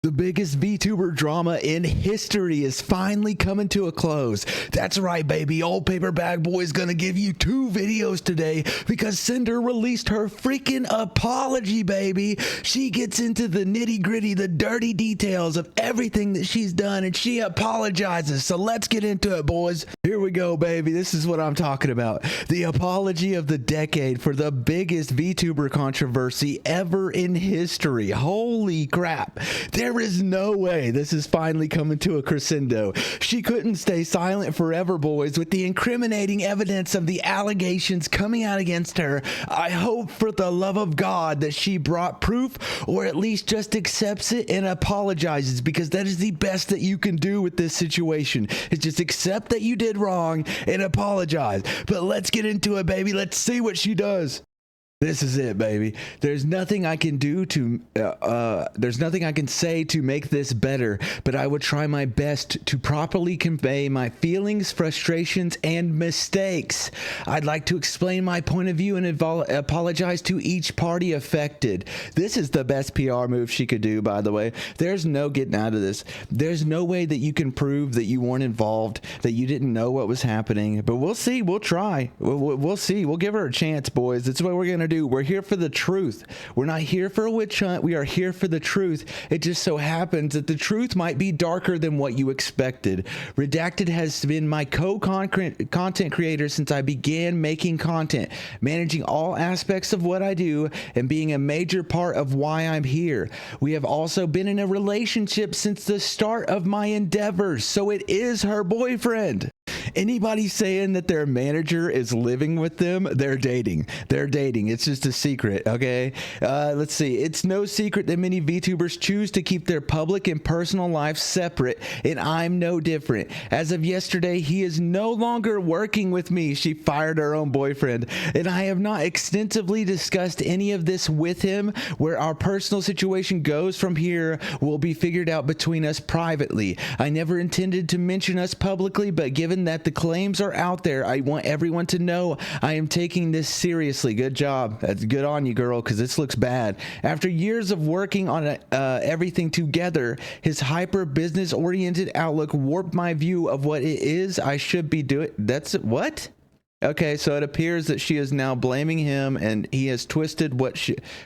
The biggest VTuber drama in history is finally coming to a close. That's right, baby. Old Paperbag Boy is gonna give you 2 videos today because Sinder released her freaking apology, baby. She gets into the nitty-gritty, the dirty details of everything that she's done, and she apologizes. So let's get into it, boys. Here we go, baby. This is what I'm talking about. The apology of the decade for the biggest VTuber controversy ever in history. Holy crap. There is no way this is finally coming to a crescendo. She couldn't stay silent forever, boys, with the incriminating evidence of the allegations coming out against her. I hope for the love of God that she brought proof, or at least just accepts it and apologizes, because that is the best that you can do with this situation, is just accept that you did wrong and apologize. But let's get into it, baby. Let's see what she does. This is it, baby. There's nothing I can do to, there's nothing I can say to make this better, but I would try my best to properly convey my feelings, frustrations, and mistakes. I'd like to explain my point of view and apologize to each party affected. This is the best PR move she could do, by the way. There's no getting out of this. There's no way that you can prove that you weren't involved, that you didn't know what was happening, but we'll see. We'll try. We'll see. We'll give her a chance, boys. That's what we're going to do. We're here for the truth. We're not here for a witch hunt. We are here for the truth. It just so happens that the truth might be darker than what you expected. Redacted has been my content creator since I began making content, managing all aspects of what I do and being a major part of why I'm here. We have also been in a relationship since the start of my endeavors, so it is her boyfriend. Anybody saying that their manager is living with them, they're dating. They're dating. It's just a secret, okay? Let's see. It's no secret that many VTubers choose to keep their public and personal lives separate, and I'm no different. As of yesterday, he is no longer working with me. She fired her own boyfriend, and I have not extensively discussed any of this with him. Where our personal situation goes from here will be figured out between us privately. I never intended to mention us publicly, but given that the claims are out there, I want everyone to know I am taking this seriously. Good job. That's good on you, girl, because this looks bad. After years of working on everything together, his hyper business oriented outlook warped my view of what it is I should be doing. That's what? Okay, so it appears that she is now blaming him, and he has twisted what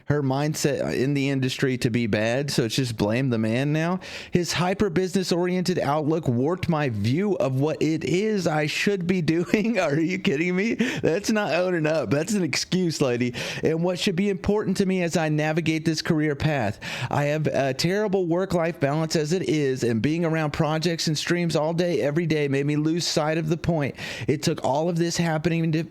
her mindset in the industry to be bad, so it's just blame the man now. His hyper business oriented outlook warped my view of what it is I should be doing. Are you kidding me? That's not owning up. That's an excuse, lady. And what should be important to me as I navigate this career path. I have a terrible work-life balance as it is, and being around projects and streams all day, every day made me lose sight of the point. It took all of this happening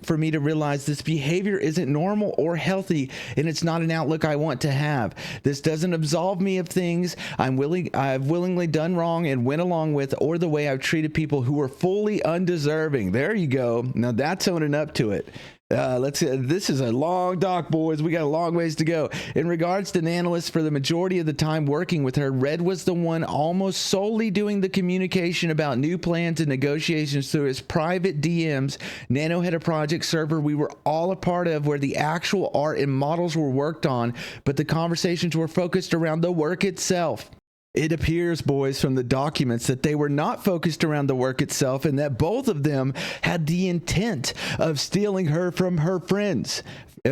for me to realize this behavior isn't normal or healthy, and it's not an outlook I want to have. This doesn't absolve me of things I've willingly done wrong and went along with, or the way I've treated people who were fully undeserving. There you go. Now that's owning up to it. Let's see. This is a long doc, boys. We got a long ways to go. In regards to Nanoist, for the majority of the time working with her, Red was the one almost solely doing the communication about new plans and negotiations through his private DMs. Nano had a project server we were all a part of where the actual art and models were worked on, but the conversations were focused around the work itself. It appears, boys, from the documents that they were not focused around the work itself, and that both of them had the intent of stealing her from her friends.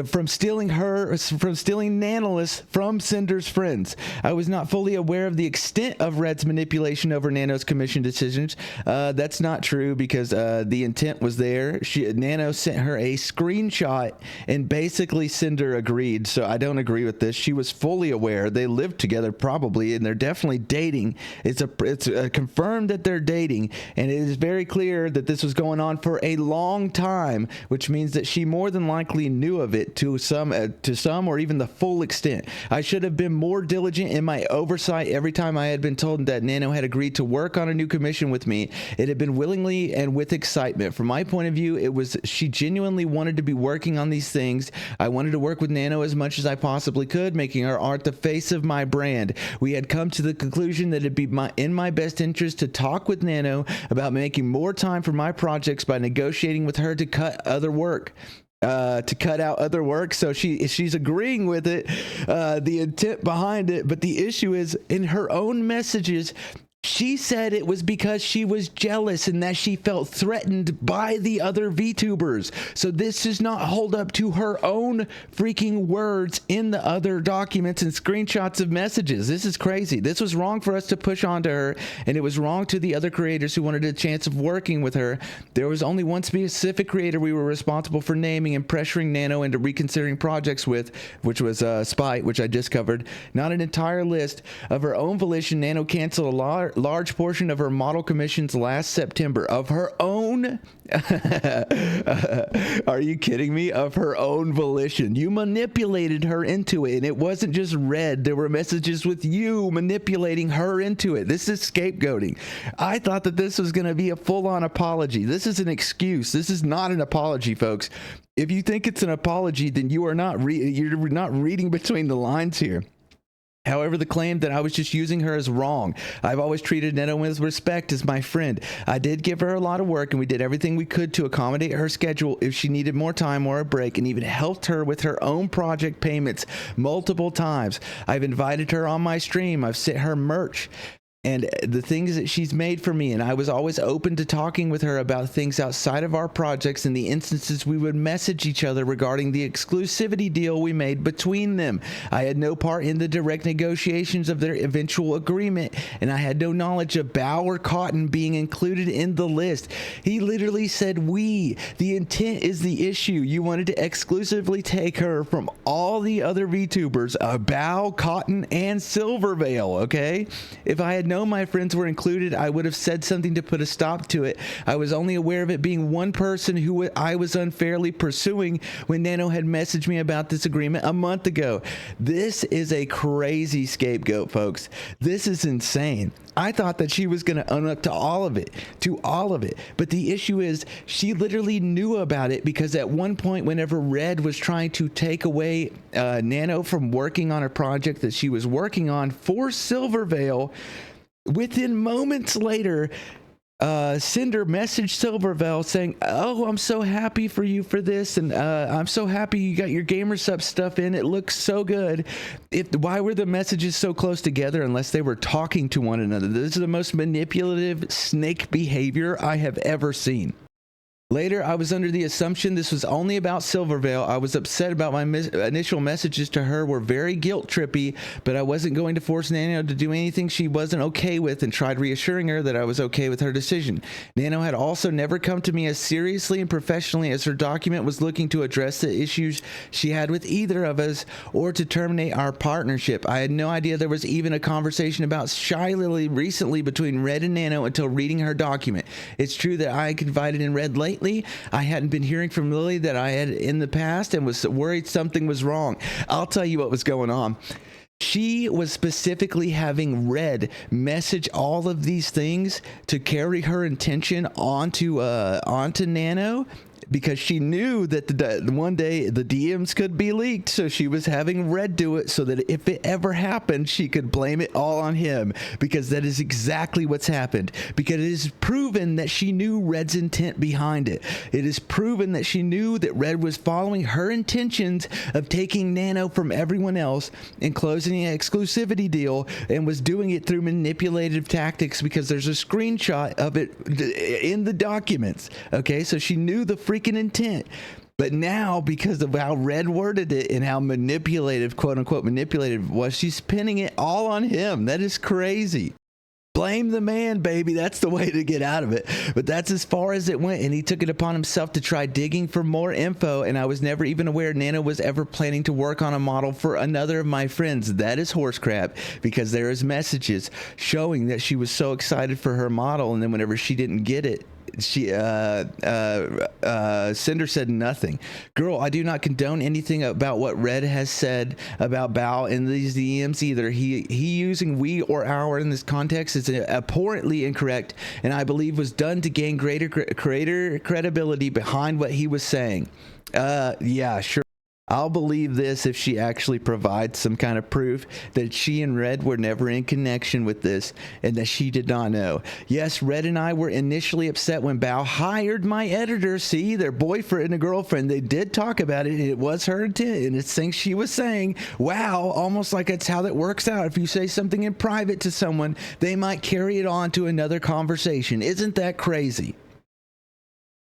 From stealing Nanoist from Sinder's friends. I was not fully aware of the extent of Red's manipulation over Nano's commission decisions. That's not true, because the intent was there. Nano sent her a screenshot, and basically Sinder agreed. So I don't agree with this. She was fully aware. They lived together probably, and they're definitely dating. It's confirmed that they're dating, and it is very clear that this was going on for a long time, which means that she more than likely knew of it to some or even the full extent. I should have been more diligent in my oversight every time I had been told that Nano had agreed to work on a new commission with me. It had been willingly and with excitement. From my point of view, it was she genuinely wanted to be working on these things. I wanted to work with Nano as much as I possibly could, making her art the face of my brand. We had come to the conclusion that it'd be in my best interest to talk with Nano about making more time for my projects by negotiating with her to cut other work. to cut out other work, so she's agreeing with it, the intent behind it. But the issue is, in her own messages, she said it was because she was jealous and that she felt threatened by the other VTubers. So this does not hold up to her own freaking words in the other documents and screenshots of messages. This is crazy. This was wrong for us to push onto her, and it was wrong to the other creators who wanted a chance of working with her. There was only one specific creator we were responsible for naming and pressuring Nano into reconsidering projects with, which was Spite, which I just covered. Not an entire list. Of her own volition, Nano canceled a large portion of her model commissions last September. Of her own are you kidding me? Of her own volition. You manipulated her into it, and it wasn't just Red. There were messages with you manipulating her into it. This is scapegoating. I thought that this was going to be a full-on apology. This is an excuse. This is not an apology, folks. If you think it's an apology, then you're not reading between the lines here. However, the claim that I was just using her is wrong. I've always treated Nano with respect as my friend. I did give her a lot of work, and we did everything we could to accommodate her schedule if she needed more time or a break, and even helped her with her own project payments multiple times. I've invited her on my stream. I've sent her merch and the things that she's made for me, and I was always open to talking with her about things outside of our projects and the instances we would message each other regarding the exclusivity deal we made between them. I had no part in the direct negotiations of their eventual agreement, and I had no knowledge of Bao or Cotton being included in the list. He literally said we. The intent is the issue. You wanted to exclusively take her from all the other VTubers, Bao, Cotton, and Silvervale, okay? If I had known my friends were included, I would have said something to put a stop to it. I was only aware of it being one person who I was unfairly pursuing when Nano had messaged me about this agreement a month ago. This is a crazy scapegoat, folks. This is insane. I thought that she was going to own up to all of it, But the issue is, she literally knew about it because at one point, whenever Red was trying to take away Nano from working on a project that she was working on for Silvervale, within moments later, Sinder messaged Silvervale saying, "Oh, I'm so happy for you for this, and I'm so happy you got your GamerSup stuff in. It looks so good." Why were the messages so close together unless they were talking to one another? This is the most manipulative snake behavior I have ever seen. Later, I was under the assumption this was only about Silvervale. I was upset about my initial messages to her were very guilt-trippy, but I wasn't going to force Nano to do anything she wasn't okay with, and tried reassuring her that I was okay with her decision. Nano had also never come to me as seriously and professionally as her document was looking to address the issues she had with either of us or to terminate our partnership. I had no idea there was even a conversation about Shy Lily recently between Red and Nano until reading her document. It's true that I confided in Red late. I hadn't been hearing from Lily that I had in the past and was worried something was wrong. I'll tell you what was going on. She was specifically having Red message all of these things to carry her intention onto Nano, because she knew that one day the DMs could be leaked, so she was having Red do it so that if it ever happened, she could blame it all on him, because that is exactly what's happened. Because it is proven that she knew Red's intent behind it. It is proven that she knew that Red was following her intentions of taking Nano from everyone else and closing an exclusivity deal, and was doing it through manipulative tactics, because there's a screenshot of it in the documents. Okay, so she knew the freaking intent. But now, because of how Red worded it and how manipulative, quote unquote manipulative was, she's pinning it all on him. That is crazy. Blame the man, baby. That's the way to get out of it. But that's as far as it went, and he took it upon himself to try digging for more info, and I was never even aware Nano was ever planning to work on a model for another of my friends. That is horse crap, because there is messages showing that she was so excited for her model, and then whenever she didn't get it, Sinder said nothing. Girl, I do not condone anything about what Red has said about Bao in these DMs either. He using we or our in this context is abhorrently incorrect, and I believe was done to gain greater credibility behind what he was saying. Yeah, sure. I'll believe this if she actually provides some kind of proof that she and Red were never in connection with this and that she did not know. Yes, Red and I were initially upset when Bao hired my editor. See, their boyfriend and girlfriend, they did talk about it. It was her intent, and it's things she was saying. Wow, almost like that's how that works out. If you say something in private to someone, they might carry it on to another conversation. Isn't that crazy?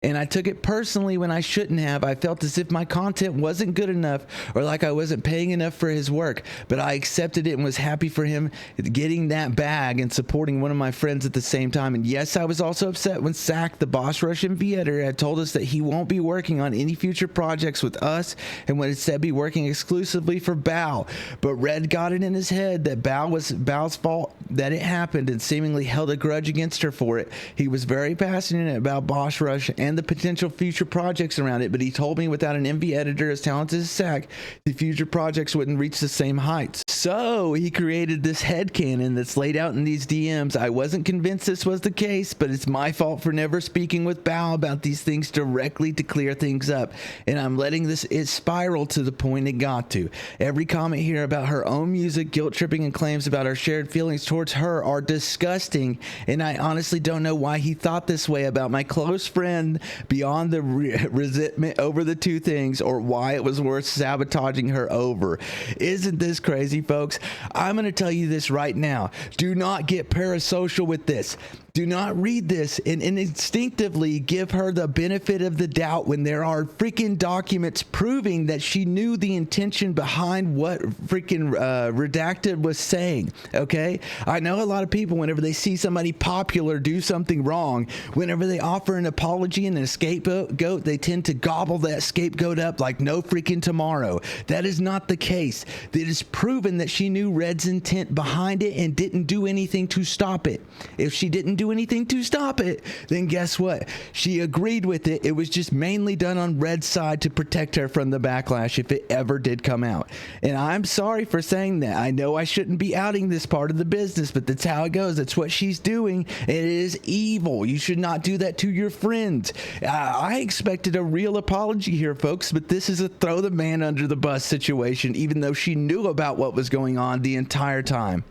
And I took it personally when I shouldn't have. I felt as if my content wasn't good enough or like I wasn't paying enough for his work. But I accepted it and was happy for him getting that bag and supporting one of my friends at the same time. And yes, I was also upset when Zach, the Boss Rush MV editor, had told us that he won't be working on any future projects with us and would instead be working exclusively for Bao. But Red got it in his head that Bao's fault that it happened and seemingly held a grudge against her for it. He was very passionate about Boss Rush and the potential future projects around it, but he told me without an MV editor as talented as Zach, the future projects wouldn't reach the same heights. So he created this headcanon that's laid out in these DMs. I wasn't convinced this was the case, but it's my fault for never speaking with Bao about these things directly to clear things up, and I'm letting it spiral to the point it got to. Every comment here about her own music, guilt tripping, and claims about our shared feelings towards her are disgusting, and I honestly don't know why he thought this way about my close friend beyond the resentment over the two things, or why it was worth sabotaging her over. Isn't this crazy, folks? I'm going to tell you this right now. Do not get parasocial with this. Do not read this and instinctively give her the benefit of the doubt when there are freaking documents proving that she knew the intention behind what freaking Redacted was saying, okay? I know a lot of people, whenever they see somebody popular do something wrong, whenever they offer an apology and a scapegoat, they tend to gobble that scapegoat up like no freaking tomorrow. That is not the case. It is proven that she knew Red's intent behind it and didn't do anything to stop it. If she didn't do anything to stop it, then guess what? She agreed with it. It was just mainly done on Red's side to protect her from the backlash if it ever did come out. And I'm sorry for saying that. I know I shouldn't be outing this part of the business, but that's how it goes. That's what she's doing. It is evil. You should not do that to your friends. I expected a real apology here, folks, but this is a throw the man under the bus situation, even though she knew about what was going on the entire time.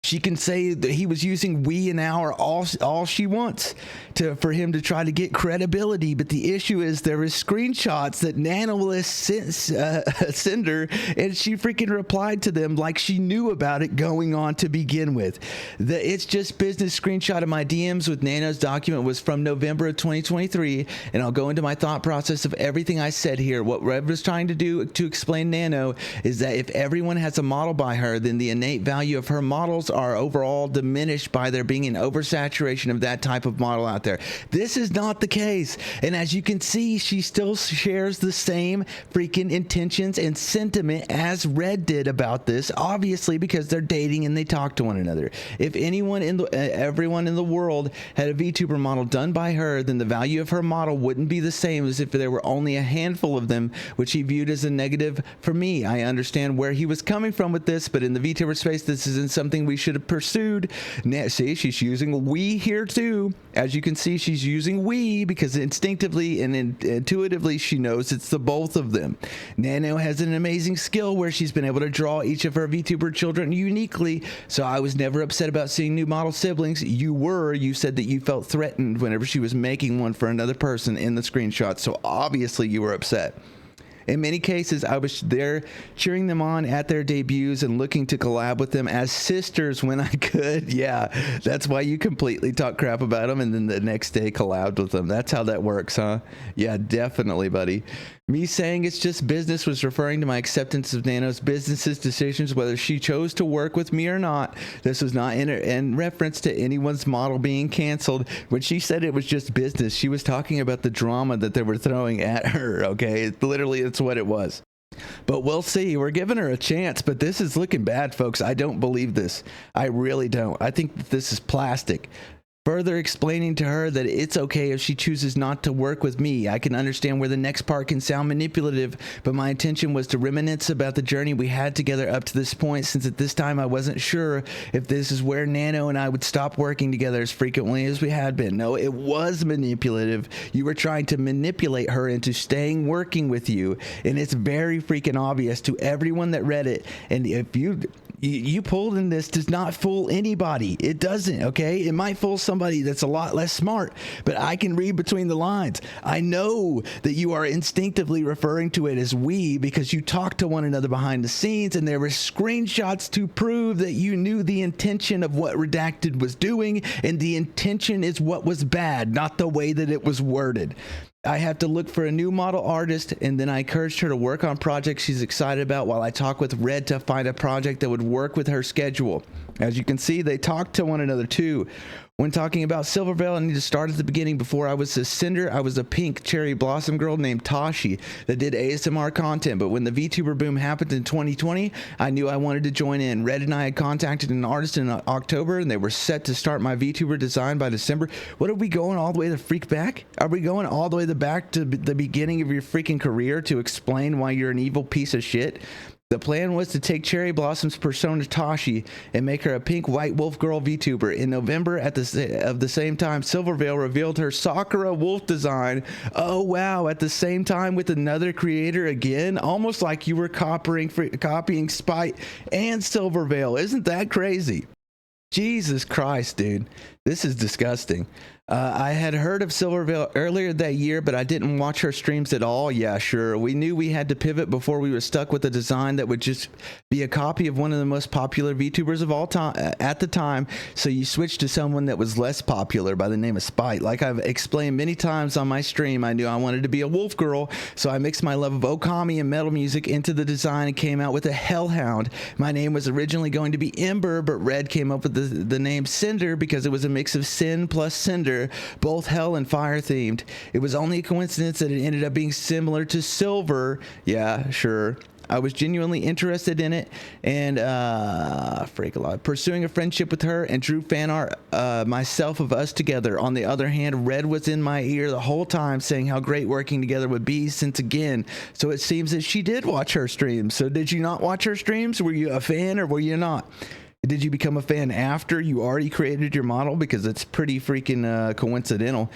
She can say that he was using we and our all she wants for him to try to get credibility, but the issue is there is screenshots that Nano sent Sinder, and she freaking replied to them like she knew about it going on to begin with. The It's Just Business screenshot of my DMs with Nano's document was from November of 2023, and I'll go into my thought process of everything I said here. What Rev was trying to do to explain Nano is that if everyone has a model by her, then the innate value of her models are overall diminished by there being an oversaturation of that type of model out there. This is not the case, and as you can see, she still shares the same freaking intentions and sentiment as Red did about this, obviously because they're dating and they talk to one another. If anyone everyone in the world had a VTuber model done by her, then the value of her model wouldn't be the same as if there were only a handful of them, which he viewed as a negative for me. I understand where he was coming from with this, but in the VTuber space, this isn't something we should have pursued. Now, see, she's using we here too. As you can see, she's using we because instinctively and intuitively she knows it's the both of them. Nano has an amazing skill where she's been able to draw each of her VTuber children uniquely, so I was never upset about seeing new model siblings. You said that you felt threatened whenever she was making one for another person in the screenshot, so obviously you were upset. In many cases, I was there cheering them on at their debuts and looking to collab with them as sisters when I could. Yeah, that's why you completely talk crap about them and then the next day collabed with them. That's how that works, huh? Yeah, definitely, buddy. Me saying it's just business was referring to my acceptance of Nano's business's decisions, whether she chose to work with me or not. This was not in reference to anyone's model being canceled. When she said it was just business, she was talking about the drama that they were throwing at her, okay? Literally, it's what it was. But we'll see. We're giving her a chance, but this is looking bad, folks. I don't believe this. I really don't. I think that this is plastic. further explaining to her that it's okay if she chooses not to work with me. I can understand where the next part can sound manipulative, but my intention was to reminisce about the journey we had together up to this point, since at this time I wasn't sure if this is where Nano and I would stop working together as frequently as we had been. No, it was manipulative. You were trying to manipulate her into staying working with you, and it's very freaking obvious to everyone that read it. And if you pulled in this, does not fool anybody. It doesn't, okay? It might fool somebody that's a lot less smart, but I can read between the lines. I know that you are instinctively referring to it as we because you talked to one another behind the scenes, and there were screenshots to prove that you knew the intention of what Redacted was doing, and the intention is what was bad, not the way that it was worded. I have to look for a new model artist, and then I encouraged her to work on projects she's excited about while I talk with Red to find a project that would work with her schedule. As you can see, they talk to one another too. When talking about Silvervale, I need to start at the beginning. Before I was a Cinder, I was a pink cherry blossom girl named Tashi that did ASMR content. But when the VTuber boom happened in 2020, I knew I wanted to join in. Red and I had contacted an artist in October, and they were set to start my VTuber design by December. What, are we going all the way to freak back? Are we going all the way back to the beginning of your freaking career to explain why you're an evil piece of shit? The plan was to take Cherry Blossom's persona Tashi and make her a pink white wolf girl VTuber. In November of the same time, Silvervale revealed her Sakura wolf design. Oh wow, at the same time with another creator again? Almost like you were copying Spite and Silvervale. Isn't that crazy? Jesus Christ, dude. This is disgusting. I had heard of Silvervale earlier that year, but I didn't watch her streams at all. Yeah, sure. We knew we had to pivot before we were stuck with a design that would just be a copy of one of the most popular VTubers of all time at the time. So you switched to someone that was less popular by the name of Spite. Like I've explained many times on my stream, I knew I wanted to be a wolf girl, so I mixed my love of Okami and metal music into the design and came out with a Hellhound. My name was originally going to be Ember, but Red came up with the name Cinder because it was a mix of Sin plus Cinder, both hell and fire themed. It was only a coincidence that it ended up being similar to Silver. Yeah, sure. I was genuinely interested in it and pursuing a friendship with her, and drew fan art myself of us together. On the other hand, Red was in my ear the whole time saying how great working together would be, since again, so it seems that she did watch her streams. So did you not watch her streams? Were you a fan or were you not? Did you become a fan after you already created your model? Because it's pretty freaking coincidental.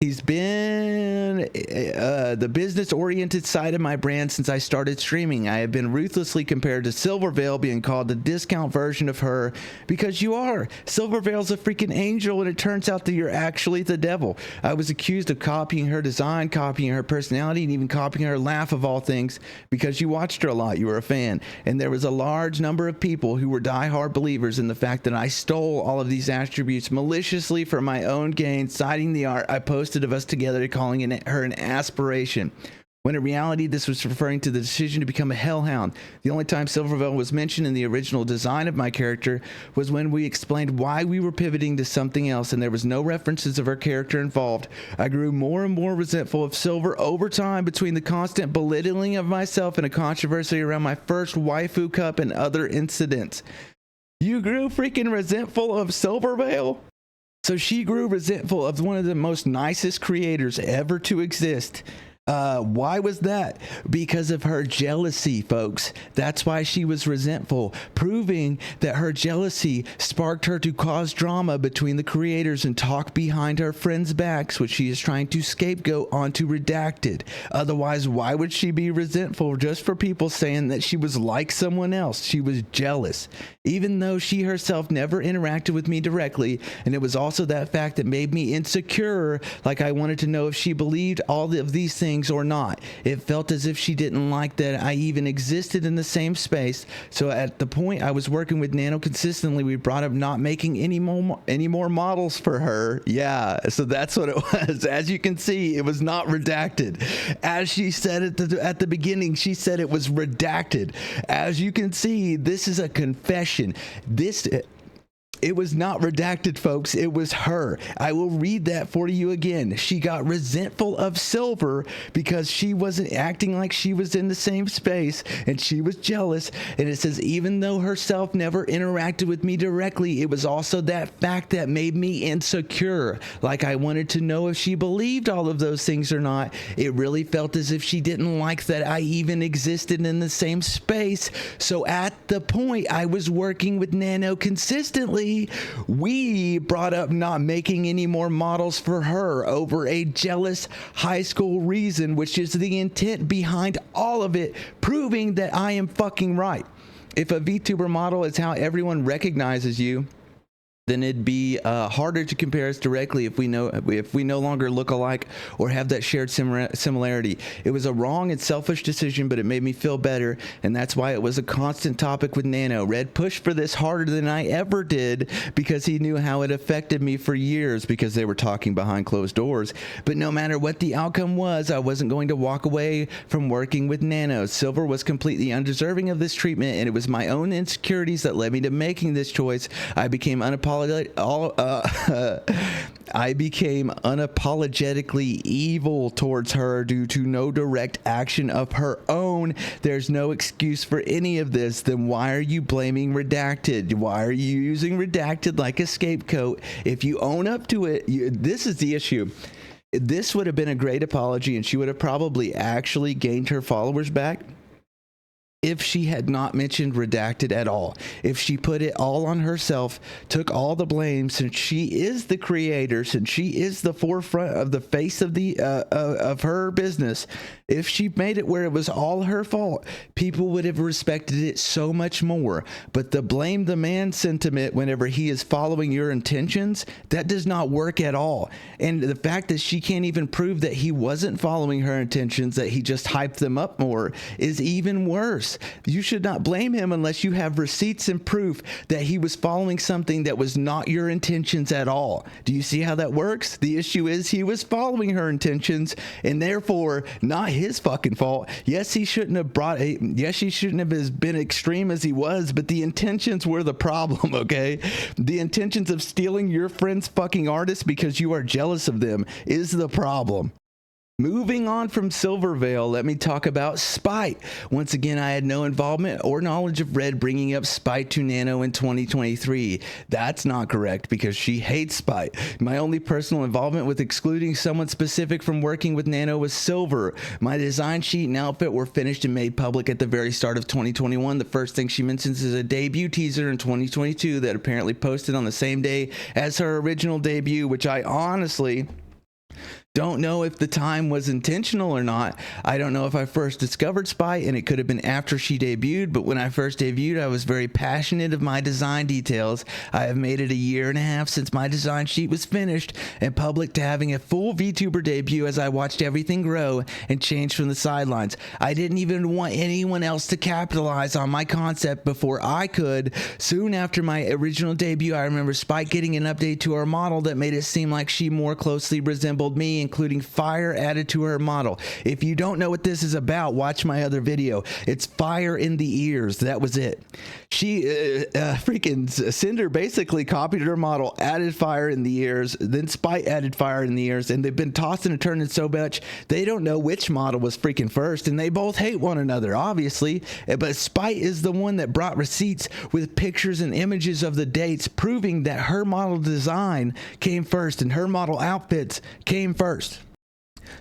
He's been the business-oriented side of my brand since I started streaming. I have been ruthlessly compared to Silvervale, being called the discount version of her, because you are. Silvervale's a freaking angel, and it turns out that you're actually the devil. I was accused of copying her design, copying her personality, and even copying her laugh, of all things, because you watched her a lot. You were a fan. And there was a large number of people who were diehard believers in the fact that I stole all of these attributes maliciously for my own gain, citing the art I posted of us together, calling her an aspiration, when in reality this was referring to the decision to become a Hellhound. The only time Silvervale was mentioned in the original design of my character was when we explained why we were pivoting to something else, and there was no references of her character involved. I grew more and more resentful of Silver over time, between the constant belittling of myself and a controversy around my first waifu cup and other incidents. You grew freaking resentful of Silvervale? So she grew resentful of one of the most nicest creators ever to exist. Why was that? Because of her jealousy, folks. That's why she was resentful, proving that her jealousy sparked her to cause drama between the creators and talk behind her friends' backs, which she is trying to scapegoat onto Redacted. Otherwise, why would she be resentful just for people saying that she was like someone else? She was jealous, even though she herself never interacted with me directly. And it was also that fact that made me insecure, like I wanted to know if she believed all of these things or not. It felt as if she didn't like that I even existed in the same space. So at the point I was working with Nano consistently, we brought up not making any more models for her. Yeah, so that's what it was. As you can see, it was not Redacted. As she said at the beginning, she said it was Redacted. As you can see, this is a confession. It was not redacted, folks. It was her. I will read that for you again. She got resentful of Silver because she wasn't acting like she was in the same space, and she was jealous. And it says, even though herself never interacted with me directly, it was also that fact that made me insecure. Like I wanted to know if she believed all of those things or not. It really felt as if she didn't like that I even existed in the same space. So at the point I was working with Nano consistently, we brought up not making any more models for her over a jealous high school reason, which is the intent behind all of it, proving that I am fucking right. If a VTuber model is how everyone recognizes you, then it'd be harder to compare us directly if we no longer look alike or have that shared similarity. It was a wrong and selfish decision, but it made me feel better, and that's why it was a constant topic with Nano. Red pushed for this harder than I ever did because he knew how it affected me for years because they were talking behind closed doors. But no matter what the outcome was, I wasn't going to walk away from working with Nano. Silver was completely undeserving of this treatment, and it was my own insecurities that led me to making this choice. I became unapologetically evil towards her due to no direct action of her own. There's no excuse for any of this. Then why are you blaming Redacted? Why are you using Redacted like a scapegoat? If you own up to it, this is the issue. This would have been a great apology, and she would have probably actually gained her followers back if she had not mentioned Redacted at all. If she put it all on herself, took all the blame, since she is the creator, since she is the forefront of the face of the of her business. If she made it where it was all her fault, people would have respected it so much more. But the blame the man sentiment whenever he is following your intentions, that does not work at all. And the fact that she can't even prove that he wasn't following her intentions, that he just hyped them up more, is even worse. You should not blame him unless you have receipts and proof that he was following something that was not your intentions at all. Do you see how that works? The issue is he was following her intentions, and therefore not his fucking fault. Yes, he shouldn't have he shouldn't have been extreme as he was, but the intentions were the problem, okay? The intentions of stealing your friend's fucking artist because you are jealous of them is the problem. Moving on from Silvervale, let me talk about Spite. Once again, I had no involvement or knowledge of Red bringing up Spite to Nano in 2023. That's not correct because she hates Spite. My only personal involvement with excluding someone specific from working with Nano was Silver. My design sheet and outfit were finished and made public at the very start of 2021. The first thing she mentions is a debut teaser in 2022 that apparently posted on the same day as her original debut, which I honestly don't know if the time was intentional or not. I don't know if I first discovered Spite and it could have been after she debuted, but when I first debuted, I was very passionate of my design details. I have made it a year and a half since my design sheet was finished and public to having a full VTuber debut as I watched everything grow and change from the sidelines. I didn't even want anyone else to capitalize on my concept before I could. Soon after my original debut, I remember Spite getting an update to her model that made it seem like she more closely resembled me, including fire added to her model. If you don't know what this is about, watch my other video. It's fire in the ears. That was it. She freaking Sinder basically copied her model, added fire in the ears, then Spite added fire in the ears, and they've been tossing and turning so much they don't know which model was freaking first, and they both hate one another, obviously. But Spite is the one that brought receipts with pictures and images of the dates proving that her model design came first and her model outfits came first.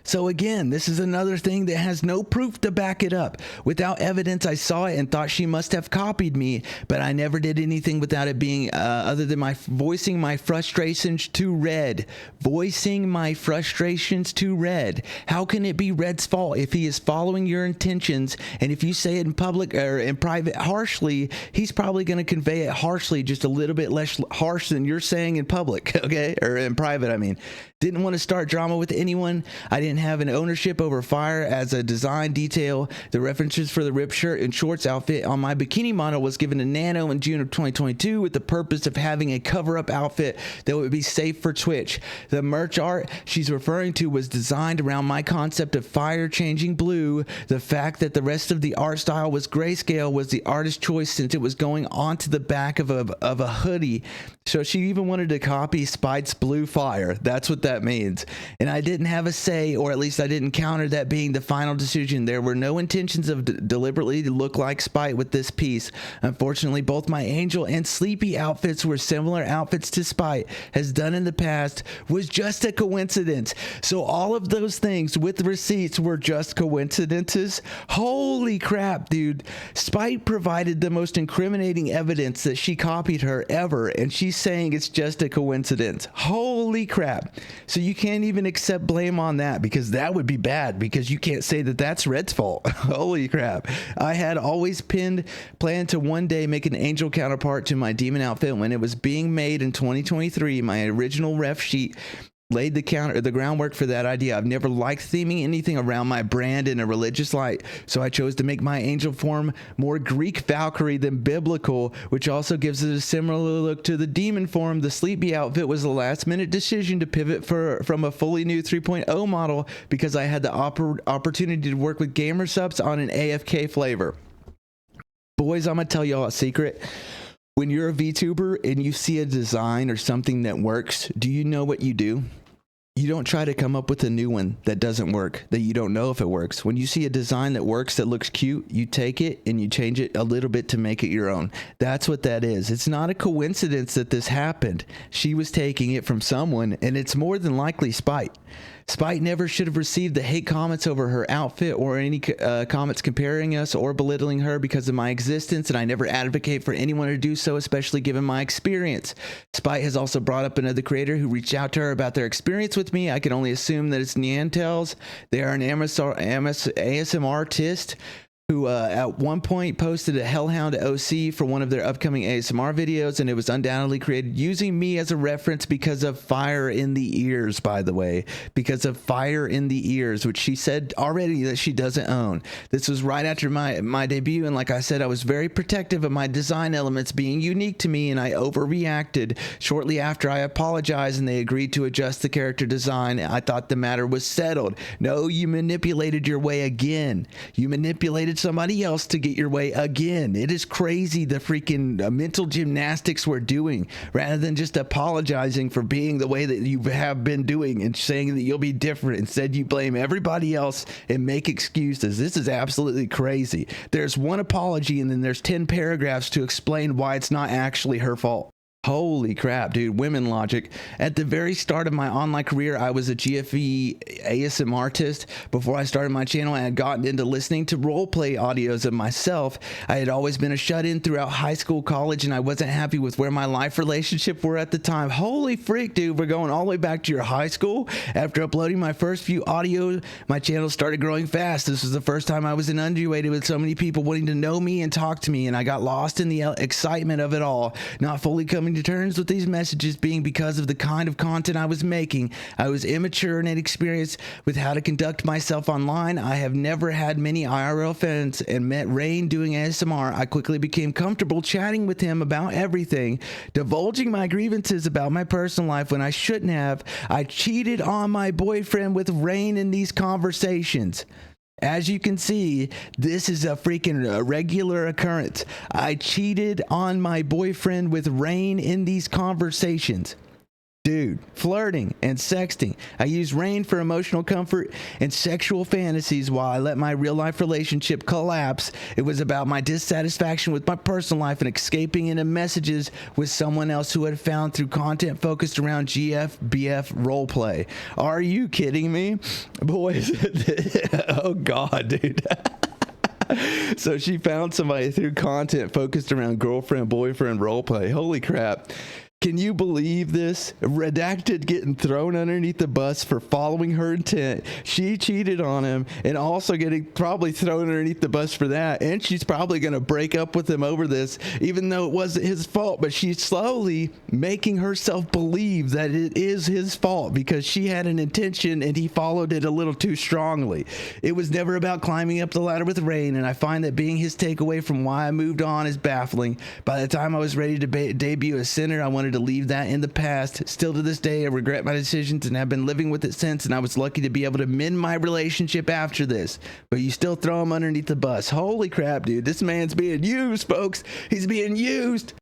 So again, this is another thing that has no proof to back it up. Without evidence, I saw it and thought she must have copied me, but I never did anything without it being other than my voicing my frustrations to Red. Voicing my frustrations to Red. How can it be Red's fault if he is following your intentions, and if you say it in public or in private harshly, he's probably going to convey it harshly, just a little bit less harsh than you're saying in public, okay? Or in private, I mean. Didn't want to start drama with anyone. I didn't have an ownership over fire as a design detail. The references for the ripped shirt and shorts outfit on my bikini model was given to Nano in June of 2022 with the purpose of having a cover-up outfit that would be safe for Twitch. The merch art she's referring to was designed around my concept of fire changing blue. The fact that the rest of the art style was grayscale was the artist's choice since it was going onto the back of a hoodie. So she even wanted to copy Spite's blue fire. That's what that means. And I didn't have a say, or at least I didn't counter that being the final decision. There were no intentions of deliberately to look like Spite with this piece. Unfortunately, both my Angel and Sleepy outfits were similar outfits to Spite has done in the past, was just a coincidence. So all of those things with receipts were just coincidences. Holy crap, dude. Spite provided the most incriminating evidence that she copied her ever, and she's saying it's just a coincidence. Holy crap. So you can't even accept blame on that, because that would be bad, because you can't say that that's Red's fault. Holy crap. I had always planned to one day make an Angel counterpart to my demon outfit. When it was being made in 2023, my original ref sheet laid the groundwork for that idea. I've never liked theming anything around my brand in a religious light, so I chose to make my Angel form more Greek Valkyrie than biblical, which also gives it a similar look to the demon form. The Sleepy outfit was a last-minute decision to pivot from a fully new 3.0 model because I had the opportunity to work with gamer subs on an AFK flavor. Boys, I'm gonna tell y'all a secret. When you're a VTuber and you see a design or something that works, do you know what you do? You don't try to come up with a new one that doesn't work, that you don't know if it works. When you see a design that works, that looks cute, you take it and you change it a little bit to make it your own. That's what that is. It's not a coincidence that this happened. She was taking it from someone, and it's more than likely Spite. Spite never should have received the hate comments over her outfit or any comments comparing us or belittling her because of my existence, and I never advocate for anyone to do so, especially given my experience. Spite has also brought up another creator who reached out to her about their experience with me. I can only assume that it's Neanderthals. They are an ASMR artist who at one point posted a Hellhound OC for one of their upcoming ASMR videos, and it was undoubtedly created using me as a reference because of Fire in the Ears, by the way, because of Fire in the Ears, which she said already that she doesn't own. This was right after my debut, and like I said, I was very protective of my design elements being unique to me, and I overreacted. Shortly after, I apologized, and they agreed to adjust the character design. I thought the matter was settled. No, you manipulated your way again. You manipulated somebody else to get your way again. It is crazy the freaking mental gymnastics we're doing, rather than just apologizing for being the way that you have been doing and saying that you'll be different. Instead, you blame everybody else and make excuses. This is absolutely crazy. There's one apology and then there's 10 paragraphs to explain why it's not actually her fault. Holy crap, dude. Women logic. At the very start of my online career, I was a GFE ASMR artist. Before I started my channel, I had gotten into listening to roleplay audios of myself. I had always been a shut-in throughout high school, college, and I wasn't happy with where my life relationship were at the time. Holy freak, dude. We're going all the way back to your high school. After uploading my first few audios, my channel started growing fast. This was the first time I was inundated with so many people wanting to know me and talk to me, and I got lost in the excitement of it all, not fully coming to terms with these messages being because of the kind of content I was making. I was immature and inexperienced with how to conduct myself online. I have never had many IRL friends and met Rain doing ASMR. I quickly became comfortable chatting with him about everything, divulging my grievances about my personal life when I shouldn't have. I cheated on my boyfriend with Rain in these conversations. As you can see, this is a freaking regular occurrence. I cheated on my boyfriend with Rain in these conversations. Dude, flirting and sexting. I used Rain for emotional comfort and sexual fantasies while I let my real life relationship collapse. It was about my dissatisfaction with my personal life and escaping into messages with someone else who had found through content focused around GF/BF roleplay. Are you kidding me? Boys, oh God, dude. So she found somebody through content focused around girlfriend, boyfriend roleplay. Holy crap. Can you believe this? Redacted getting thrown underneath the bus for following her intent. She cheated on him and also getting probably thrown underneath the bus for that. And she's probably going to break up with him over this, even though it wasn't his fault. But she's slowly making herself believe that it is his fault because she had an intention and he followed it a little too strongly. It was never about climbing up the ladder with Rain, and I find that being his takeaway from why I moved on is baffling. By the time I was ready to debut as Sinder, I wanted to leave that in the past. Still to this day, I regret my decisions and have been living with it since, and I was lucky to be able to mend my relationship after this. But you still throw him underneath the bus. Holy crap, dude. This man's being used, folks. He's being used.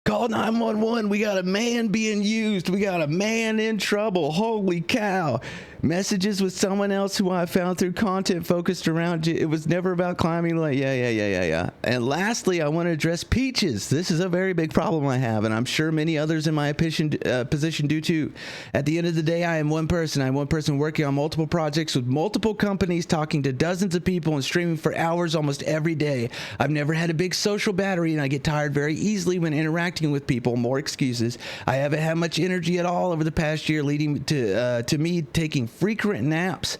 Call 911. We got a man being used. We got a man in trouble. Holy cow. Messages with someone else who I found through content focused around you. It was never about climbing. Like, yeah. And lastly, I want to address Peaches. This is a very big problem I have, and I'm sure many others in my position do too. At the end of the day, I am one person. I'm one person working on multiple projects with multiple companies, talking to dozens of people and streaming for hours almost every day. I've never had a big social battery, and I get tired very easily when interacting with people. More excuses. I haven't had much energy at all over the past year, leading to me taking frequent naps.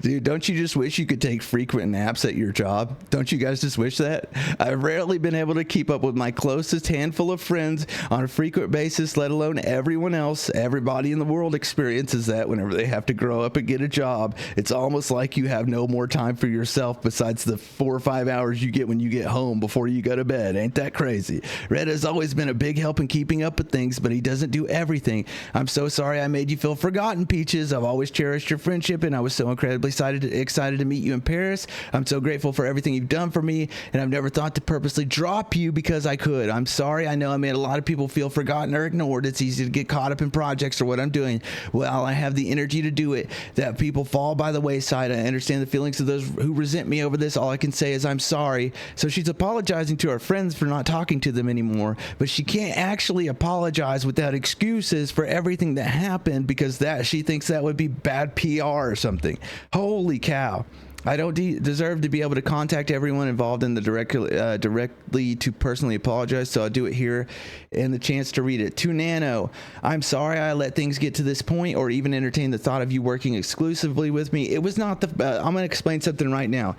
Dude, don't you just wish you could take frequent naps at your job? Don't you guys just wish that? I've rarely been able to keep up with my closest handful of friends on a frequent basis, let alone everyone else. Everybody in the world experiences that whenever they have to grow up and get a job. It's almost like you have no more time for yourself besides the 4 or 5 hours you get when you get home before you go to bed. Ain't that crazy? Red has always been a big help in keeping up with things, but he doesn't do everything. I'm so sorry I made you feel forgotten, Peaches. I've always cherished your friendship, and I was so incredibly excited to meet you in Paris. I'm so grateful for everything you've done for me, and I've never thought to purposely drop you because I could. I'm sorry. I know I made a lot of people feel forgotten or ignored. It's easy to get caught up in projects or what I'm doing. Well, I have the energy to do it. That people fall by the wayside. I understand the feelings of those who resent me over this. All I can say is I'm sorry. So she's apologizing to her friends for not talking to them anymore, but she can't actually apologize without excuses for everything that happened because that she thinks that would be bad PR or something. Holy cow. I don't deserve to be able to contact everyone involved in the directly to personally apologize, so I'll do it here and the chance to read it. To Nano, I'm sorry I let things get to this point or even entertain the thought of you working exclusively with me. It was not the I'm going to explain something right now.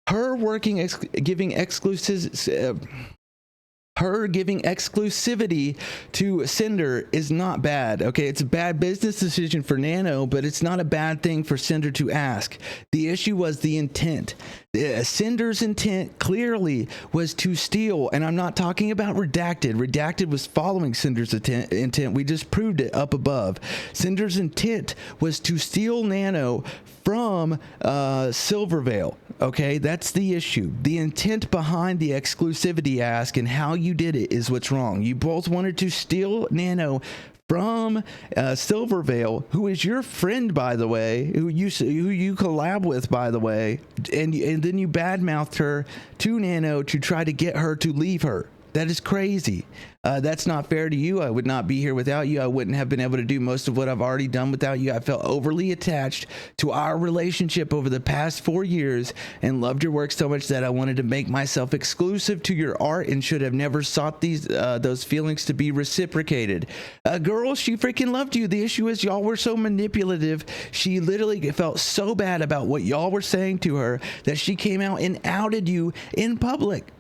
Her giving exclusivity to Sinder is not bad. Okay, it's a bad business decision for Nano, but it's not a bad thing for Sinder to ask. The issue was the intent. Cinder's intent clearly was to steal, and I'm not talking about Redacted. Redacted was following Cinder's intent. We just proved it up above. Cinder's intent was to steal Nano from Silvervale. Okay, that's the issue. The intent behind the exclusivity ask and how you did it is what's wrong. You both wanted to steal Nano from Silvervale, who is your friend, by the way, who you collab with, by the way, and then you badmouthed her to Nano to try to get her to leave her. That is crazy. That's not fair to you. I would not be here without you. I wouldn't have been able to do most of what I've already done without you. I felt overly attached to our relationship over the past 4 years and loved your work so much that I wanted to make myself exclusive to your art and should have never sought those feelings to be reciprocated. Girl, she freaking loved you. The issue is y'all were so manipulative. She literally felt so bad about what y'all were saying to her that she came out and outed you in public.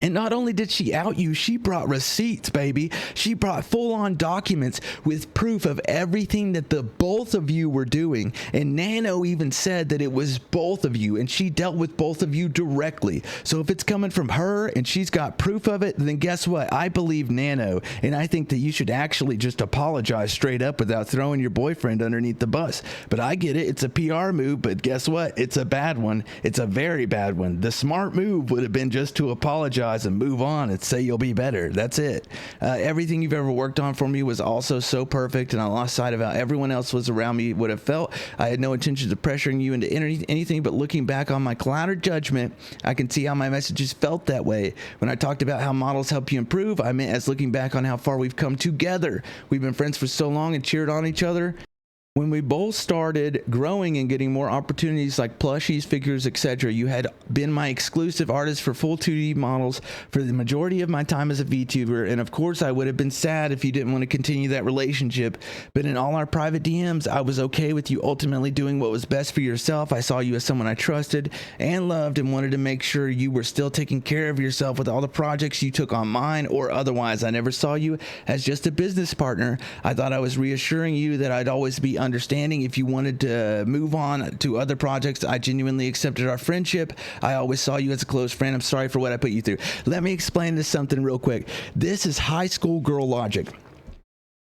And not only did she out you, she brought receipts, baby. She brought full-on documents with proof of everything that the both of you were doing. And Nano even said that it was both of you, and she dealt with both of you directly. So if it's coming from her and she's got proof of it, then guess what? I believe Nano, and I think that you should actually just apologize straight up without throwing your boyfriend underneath the bus. But I get it. It's a PR move, but guess what? It's a bad one. It's a very bad one. The smart move would have been just to apologize and move on and say you'll be better. That's it. Everything you've ever worked on for me was also so perfect, and I lost sight of how everyone else was around me would have felt. I had no intentions of pressuring you into anything, but looking back on my clouded judgment, I can see how my messages felt that way. When I talked about how models help you improve, I meant as looking back on how far we've come together. We've been friends for so long and cheered on each other when we both started growing and getting more opportunities like plushies, figures, etc., you had been my exclusive artist for full 2D models for the majority of my time as a VTuber, and of course I would have been sad if you didn't want to continue that relationship, but in all our private DMs, I was okay with you ultimately doing what was best for yourself. I saw you as someone I trusted and loved and wanted to make sure you were still taking care of yourself with all the projects you took on mine or otherwise. I never saw you as just a business partner. I thought I was reassuring you that I'd always be understanding if you wanted to move on to other projects. I genuinely accepted our friendship. I always saw you as a close friend. I'm sorry for what I put you through. Let me explain this something real quick. This is high school girl logic.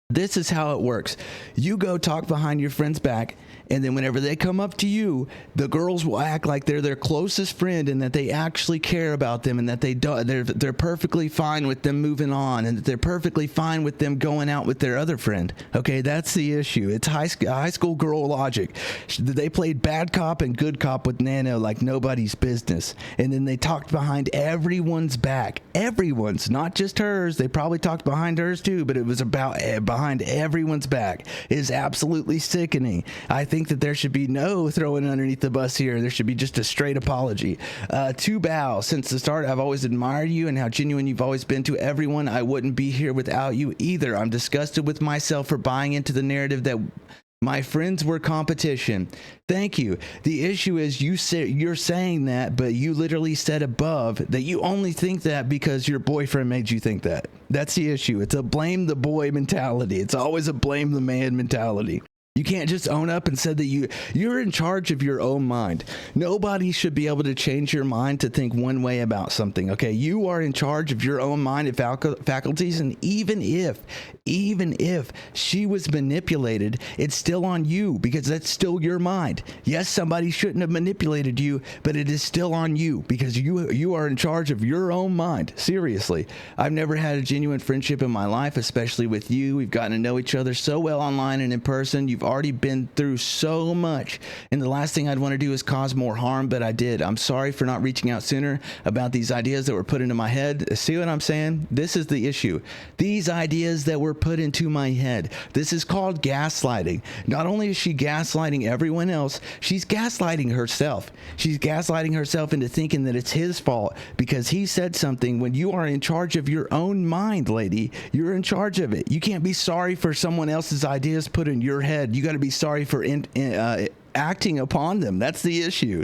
This is how it works. You go talk behind your friend's back, and then whenever they come up to you, the girls will act like they're their closest friend and that they actually care about them and that they're perfectly fine with them moving on and that they're perfectly fine with them going out with their other friend. Okay, that's the issue. It's high school girl logic. They played bad cop and good cop with Nano like nobody's business, and then they talked behind everyone's back. Everyone's, not just hers. They probably talked behind hers too, but it was about behind everyone's back. It is absolutely sickening. I think that there should be no throwing underneath the bus here. There should be just a straight apology. To Bao, since the start, I've always admired you and how genuine you've always been to everyone. I wouldn't be here without you either. I'm disgusted with myself for buying into the narrative that my friends were competition. Thank you. The issue is you're saying that, but you literally said above that you only think that because your boyfriend made you think that. That's the issue. It's a blame the boy mentality. It's always a blame the man mentality. You can't just own up and say that you're in charge of your own mind. Nobody should be able to change your mind to think one way about something, okay? You are in charge of your own mind and faculties, and even if she was manipulated, it's still on you because that's still your mind. Yes, somebody shouldn't have manipulated you, but it is still on you because you are in charge of your own mind. Seriously. I've never had a genuine friendship in my life, especially with you. We've gotten to know each other so well online and in person. You've already been through so much, and the last thing I'd want to do is cause more harm, but I did. I'm sorry for not reaching out sooner about these ideas that were put into my head. See what I'm saying? This is the issue. These ideas that were put into my head. This is called gaslighting. Not only is she gaslighting everyone else, she's gaslighting herself. She's gaslighting herself into thinking that it's his fault because he said something when you are in charge of your own mind, lady. You're in charge of it. You can't be sorry for someone else's ideas put in your head. You got to be sorry for acting upon them. That's the issue.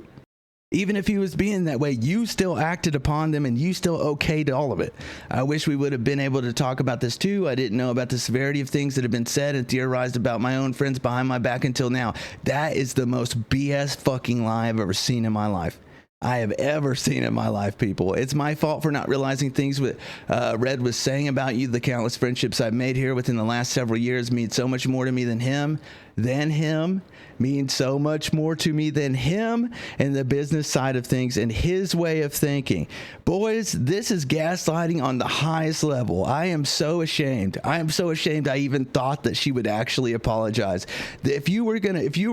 Even if he was being that way, you still acted upon them and you still okayed all of it. I wish we would have been able to talk about this too. I didn't know about the severity of things that have been said and theorized about my own friends behind my back until now. That is the most BS fucking lie I've ever seen in my life. I have ever seen in my life, people. It's my fault for not realizing things what Red was saying about you. The countless friendships I've made here within the last several years mean so much more to me than him. Means so much more to me than him and the business side of things and his way of thinking. Boys, this is gaslighting on the highest level. I am so ashamed. I am so ashamed I even thought that she would actually apologize. If you were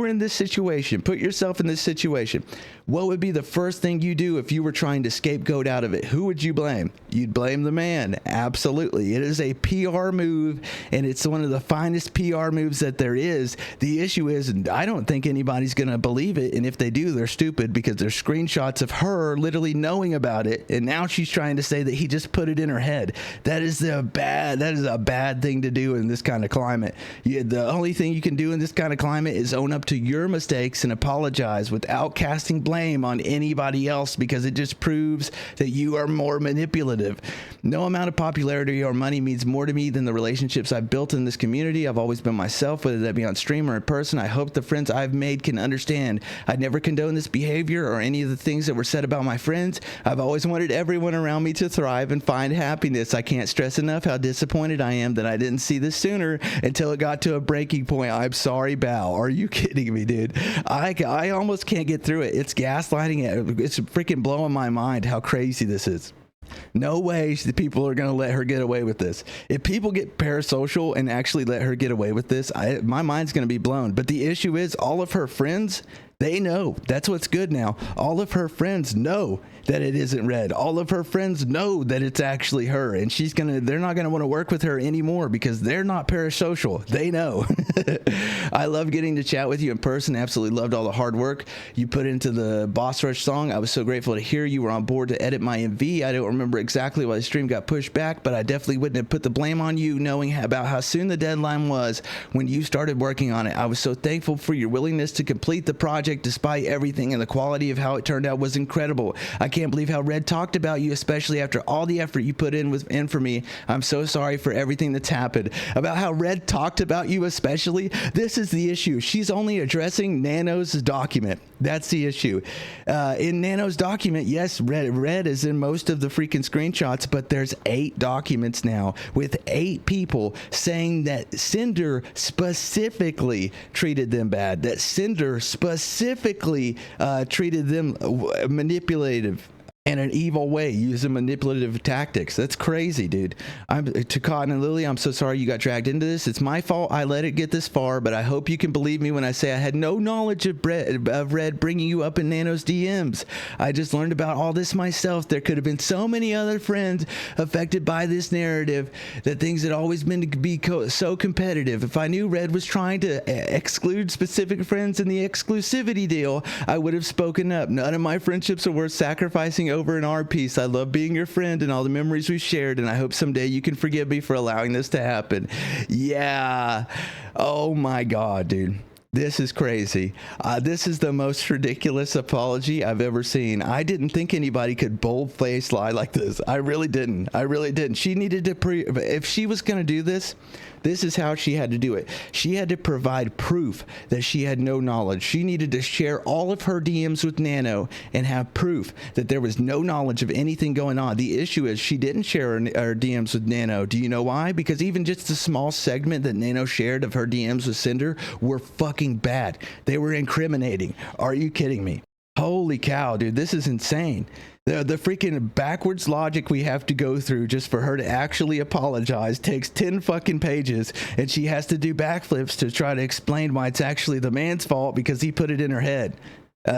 in this situation, put yourself in this situation, what would be the first thing you do if you were trying to scapegoat out of it? Who would you blame? You'd blame the man. Absolutely. It is a PR move, and it's one of the finest PR moves that there is. The issue is, and I don't think anybody's going to believe it, and if they do, they're stupid because there's screenshots of her literally knowing about it, and now she's trying to say that he just put it in her head. That is a bad thing to do in this kind of climate. The only thing you can do in this kind of climate is own up to your mistakes and apologize without casting blame on anybody else, because it just proves that you are more manipulative. No amount of popularity or money means more to me than the relationships I've built in this community. I've always been myself, whether that be on stream or in person. I hope the friends I've made can understand. I'd never condone this behavior or any of the things that were said about my friends. I've always wanted everyone around me to thrive and find happiness. I can't stress enough how disappointed I am that I didn't see this sooner until it got to a breaking point. I'm sorry, Bao. Are you kidding me, dude? I almost can't get through it. It's gaslighting. It's freaking blowing my mind how crazy this is. No way the people are going to let her get away with this. If people get parasocial and actually let her get away with this, my mind's going to be blown. But the issue is all of her friends, They know. That's what's good now. All of her friends know that it isn't Red. All of her friends know that it's actually her, and they're not gonna want to work with her anymore because they're not parasocial. They know. I love getting to chat with you in person. Absolutely loved all the hard work you put into the Boss Rush song. I was so grateful to hear you were on board to edit my MV. I don't remember exactly why the stream got pushed back, but I definitely wouldn't have put the blame on you, knowing about how soon the deadline was when you started working on it. I was so thankful for your willingness to complete the project despite everything, and the quality of how it turned out was incredible. I can't believe how Red talked about you, especially after all the effort you put in for me. I'm so sorry for everything that's happened. About how Red talked about you especially, this is the issue. She's only addressing Nano's document. That's the issue. In Nano's document, yes, Red is in most of the freaking screenshots, but there's 8 documents now with 8 people saying that Sinder specifically treated them bad, that Sinder specifically treated them manipulative in an evil way, using manipulative tactics. That's crazy, dude. To Cotton and Lily, I'm so sorry you got dragged into this. It's my fault I let it get this far, but I hope you can believe me when I say I had no knowledge of Red bringing you up in Nano's DMs. I just learned about all this myself. There could have been so many other friends affected by this narrative, that things had always been to be so competitive. If I knew Red was trying to exclude specific friends in the exclusivity deal, I would have spoken up. None of my friendships are worth sacrificing over an art piece. I love being your friend and all the memories we've shared, and I hope someday you can forgive me for allowing this to happen. Yeah. Oh my God, dude. This is crazy. This is the most ridiculous apology I've ever seen. I didn't think anybody could bold-faced lie like this. I really didn't. She needed to if she was going to do this, this is how she had to do it. She had to provide proof that she had no knowledge. She needed to share all of her DMs with Nano and have proof that there was no knowledge of anything going on. The issue is she didn't share her DMs with Nano. Do you know why? Because even just the small segment that Nano shared of her DMs with Sinder were fucking bad. They were incriminating. Are you kidding me? Holy cow, dude. This is insane. The freaking backwards logic we have to go through just for her to actually apologize takes 10 fucking pages, and she has to do backflips to try to explain why it's actually the man's fault because he put it in her head.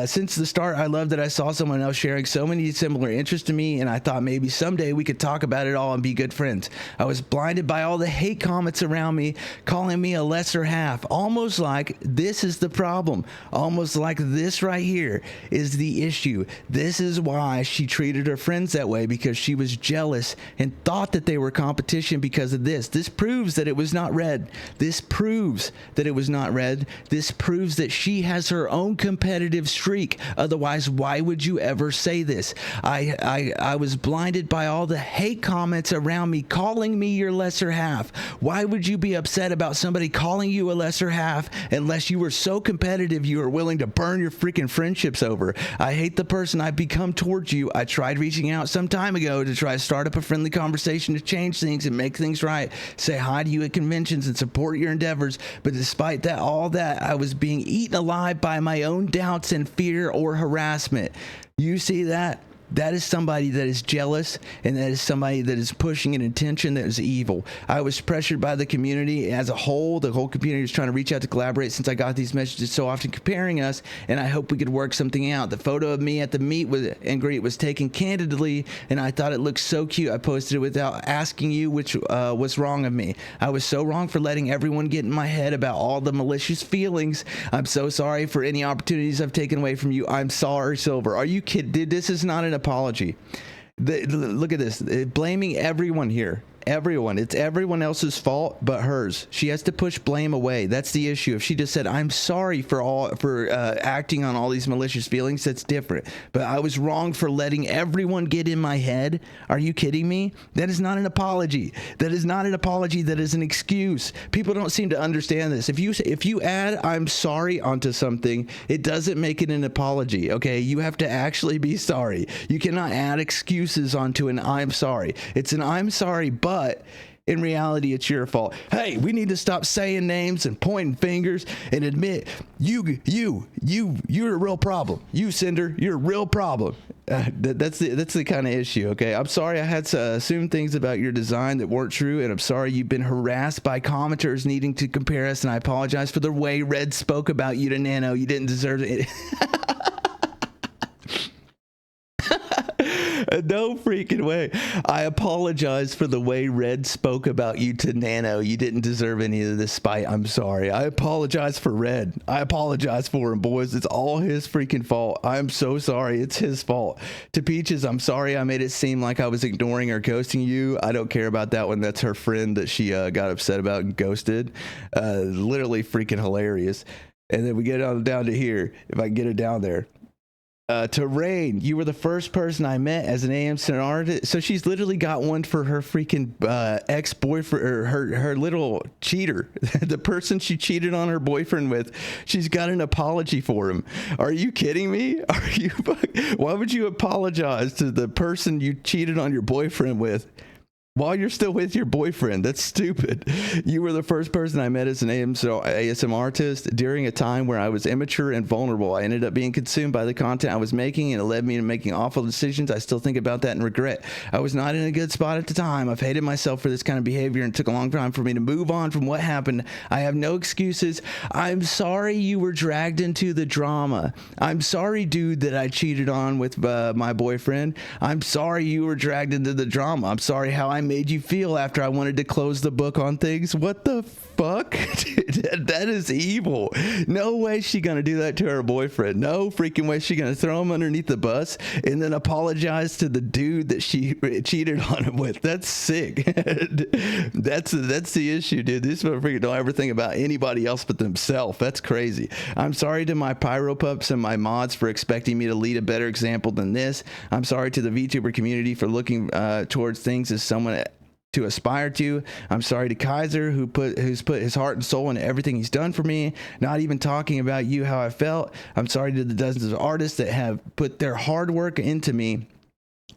Since the start, I love that I saw someone else sharing so many similar interests to me, and I thought maybe someday we could talk about it all and be good friends. I was blinded by all the hate comments around me, calling me a lesser half, almost like this is the problem, almost like this right here is the issue. This is why she treated her friends that way, because she was jealous and thought that they were competition because of this. This proves that it was not Red. This proves that it was not Red. This proves that she has her own competitive streak. Otherwise, why would you ever say this? I was blinded by all the hate comments around me calling me your lesser half. Why would you be upset about somebody calling you a lesser half unless you were so competitive you were willing to burn your freaking friendships over? I hate the person I've become towards you. I tried reaching out some time ago to try to start up a friendly conversation to change things and make things right, say hi to you at conventions and support your endeavors, but despite that, all that, I was being eaten alive by my own doubts and fear or harassment. You see that? That is somebody that is jealous, and that is somebody that is pushing an intention that is evil. I was pressured by the community as a whole. The whole community was trying to reach out to collaborate since I got these messages so often comparing us, and I hope we could work something out. The photo of me at the meet and greet was taken candidly, and I thought it looked so cute. I posted it without asking you, which was wrong of me. I was so wrong for letting everyone get in my head about all the malicious feelings. I'm so sorry for any opportunities I've taken away from you. I'm sorry, Silver. Are you kidding? Dude, this is not an apology. Look at this, blaming everyone here. Everyone. It's everyone else's fault but hers. She has to push blame away. That's the issue. If she just said, I'm sorry for acting on all these malicious feelings, that's different. But I was wrong for letting everyone get in my head. Are you kidding me? That is not an apology. That is not an apology. That is an excuse. People don't seem to understand this. If you add I'm sorry onto something, it doesn't make it an apology. Okay? You have to actually be sorry. You cannot add excuses onto an I'm sorry. It's an I'm sorry, but in reality, it's your fault. Hey, we need to stop saying names and pointing fingers and admit you're a real problem. You, Cinder, you're a real problem. That's the kind of issue. Okay, I'm sorry I had to assume things about your design that weren't true, and I'm sorry you've been harassed by commenters needing to compare us, and I apologize for the way Red spoke about you to Nano. You didn't deserve it. No freaking way. I apologize for the way Red spoke about you to Nano. You didn't deserve any of this spite. I'm sorry. I apologize for Red. I apologize for him, boys. It's all his freaking fault. I'm so sorry. It's his fault. To Peaches, I'm sorry I made it seem like I was ignoring or ghosting you. I don't care about that one. That's her friend that she got upset about and ghosted. Literally freaking hilarious. And then we get on down to here, if I can get it down there. To Rain, you were the first person I met as an ASMR artist. So she's literally got one for her freaking ex-boyfriend, or her little cheater, the person she cheated on her boyfriend with. She's got an apology for him. Are you kidding me? Why would you apologize to the person you cheated on your boyfriend with while you're still with your boyfriend? That's stupid. You were the first person I met as an ASM artist during a time where I was immature and vulnerable. I ended up being consumed by the content I was making, and it led me to making awful decisions. I still think about that and regret. I was not in a good spot at the time. I've hated myself for this kind of behavior, and it took a long time for me to move on from what happened. I have no excuses. I'm sorry you were dragged into the drama. I'm sorry, dude, that I cheated on with my boyfriend. I'm sorry you were dragged into the drama. I'm sorry how I made you feel after I wanted to close the book on things. What the fuck? Dude, that is evil. No way she gonna do that to her boyfriend. No freaking way she gonna throw him underneath the bus and then apologize to the dude that she cheated on him with. That's sick. That's the issue, dude. These motherfuckers don't ever think about anybody else but themselves. That's crazy. I'm sorry to my pyro pups and my mods for expecting me to lead a better example than this. I'm sorry to the VTuber community for looking towards things as someone to aspire to. I'm sorry to Kaiser who's put his heart and soul into everything he's done for me, not even talking about you, how I felt. I'm sorry to the dozens of artists that have put their hard work into me.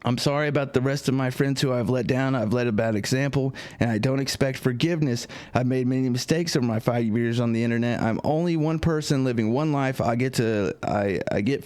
I'm sorry about the rest of my friends who I've let down. I've led a bad example, and I don't expect forgiveness. I've made many mistakes over my 5 years on the internet. I'm only one person living one life. I get for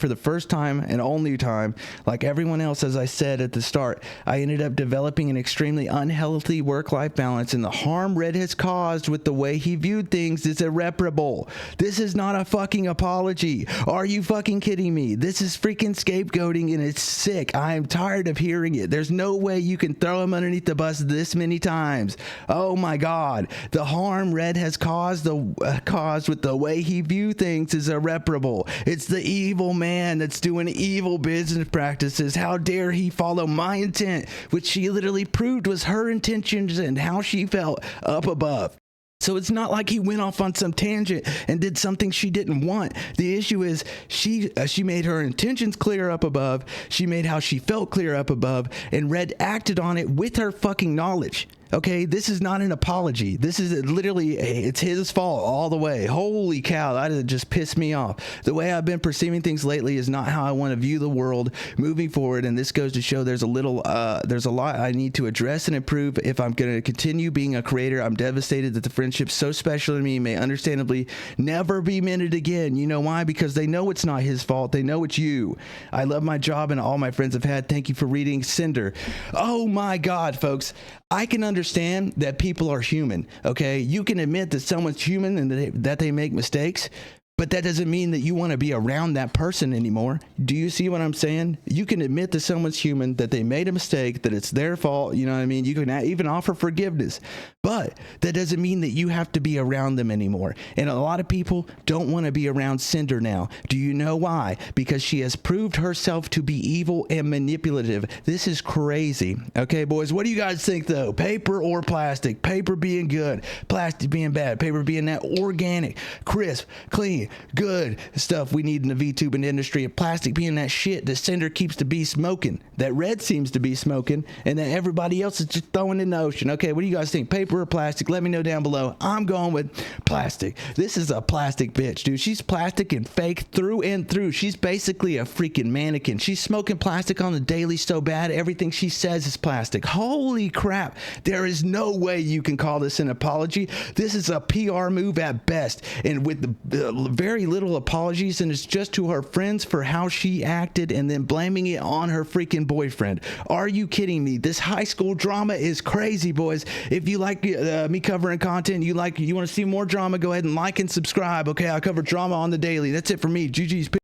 the first time and only time, like everyone else. As I said at the start, I ended up developing an extremely unhealthy work-life balance, and the harm Red has caused with the way he viewed things is irreparable. This is not a fucking apology. Are you fucking kidding me? This is freaking scapegoating, and it's sick. I am tired of hearing it. There's no way you can throw him underneath the bus this many times. Oh my God. The harm Red has caused with the way he views things is irreparable. It's the evil man that's doing evil business practices. How dare he follow my intent, which she literally proved was her intentions and how she felt up above. So it's not like he went off on some tangent and did something she didn't want. The issue is she made her intentions clear up above. She made how she felt clear up above, and Red acted on it with her fucking knowledge. Okay, this is not an apology. This is literally, it's his fault all the way. Holy cow, that just pissed me off. The way I've been perceiving things lately is not how I want to view the world moving forward, and this goes to show there's a lot I need to address and improve if I'm going to continue being a creator. I'm devastated that the friendship so special to me may understandably never be mended again. You know why? Because they know it's not his fault. They know it's you. I love my job and all my friends have had. Thank you for reading, Sinder. Oh my God, folks. I can understand that people are human, okay? You can admit that someone's human and that they make mistakes, but that doesn't mean that you want to be around that person anymore. Do you see what I'm saying? You can admit that someone's human, that they made a mistake, that it's their fault, you know what I mean? You can even offer forgiveness, but that doesn't mean that you have to be around them anymore. And a lot of people don't want to be around Sinder now. Do you know why? Because she has proved herself to be evil and manipulative. This is crazy. Okay, boys, what do you guys think though? Paper or plastic? Paper being good, plastic being bad, paper being that organic, crisp, clean, good stuff we need in the VTubing industry, and plastic being that shit that Sinder keeps to be smoking, that Red seems to be smoking, and that everybody else is just throwing in the ocean. Okay, what do you guys think? Paper or plastic? Let me know down below. I'm going with plastic. This is a plastic bitch, dude. She's plastic and fake through and through. She's basically a freaking mannequin. She's smoking plastic on the daily so bad, everything she says is plastic. Holy crap. There is no way you can call this an apology. This is a PR move at best, and with the very little apologies, and it's just to her friends for how she acted and then blaming it on her freaking boyfriend. Are you kidding me? This high school drama is crazy, boys. If you like me covering content, you want to see more drama, go ahead and like and subscribe. Okay, I cover drama on the daily. That's it for me. GG's.